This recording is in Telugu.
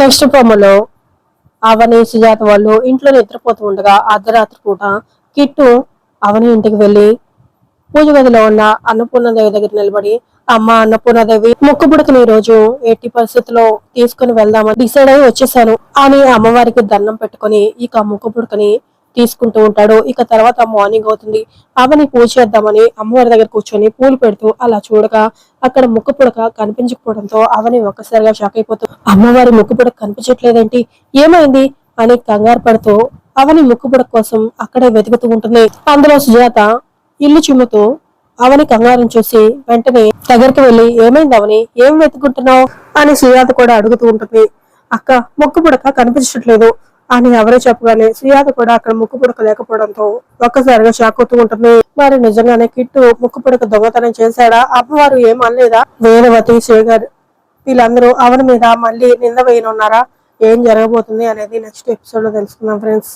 నెక్స్ట్ ప్రోమోలో అవని సుజాత వాళ్ళు ఇంట్లో నిద్రపోతూ ఉండగా అర్ధరాత్రి పూట కిట్టు అవని ఇంటికి వెళ్లి పూజ గదిలో ఉన్న అన్నపూర్ణదేవి దగ్గర నిలబడి, అమ్మ అన్నపూర్ణదేవి, ముక్కు పుడకని ఈ రోజు ఎట్టి పరిస్థితుల్లో తీసుకుని వెళ్దామని డిసైడ్ అయి వచ్చేసాను అని అమ్మవారికి దండం పెట్టుకుని ఇక ముక్కు పుడకని తీసుకుంటూ ఉంటాడు. ఇక తర్వాత మార్నింగ్ అవుతుంది. అవని పూజ చేద్దామని అమ్మవారి దగ్గర కూర్చొని పూలు పెడుతూ అలా చూడగా అక్కడ ముక్కు పుడక కనిపించకపోవడంతో అవని ఒక్కసారిగా షాక్ అయిపోతూ, అమ్మవారి ముక్కు పుడక కనిపించట్లేదేంటి, ఏమైంది అని కంగారు పడుతూ అవని ముక్కు పుడక కోసం అక్కడే వెతుకుతూ ఉంటుంది. అందులో సుజాత ఇల్లు చిమ్ముతూ అవని కంగారం చూసి వెంటనే దగ్గరికి వెళ్లి, ఏమైంది అవని, ఏం వెతుకుంటున్నావు అని సుజాత కూడా అడుగుతూ ఉంటుంది. అక్క, ముక్కు పుడక కనిపించట్లేదు అని ఎవరో చెప్పగానే సుజాత కూడా అక్కడ ముక్కు పుడక లేకపోవడంతో ఒక్కసారిగా షాక్ అవుతూ ఉంటుంది. మరి నిజంగానే కిట్టు ముక్కు పుడక దొంగతనం చేశాడా? అమ్మవారు ఏం అనలేదా? వేదవతి, శేఖర్ వీళ్ళందరూ అవని మీద మళ్ళీ నింద వేయనున్నారా? ఏం జరగబోతుంది అనేది నెక్స్ట్ ఎపిసోడ్ లో తెలుసుకుందాం ఫ్రెండ్స్.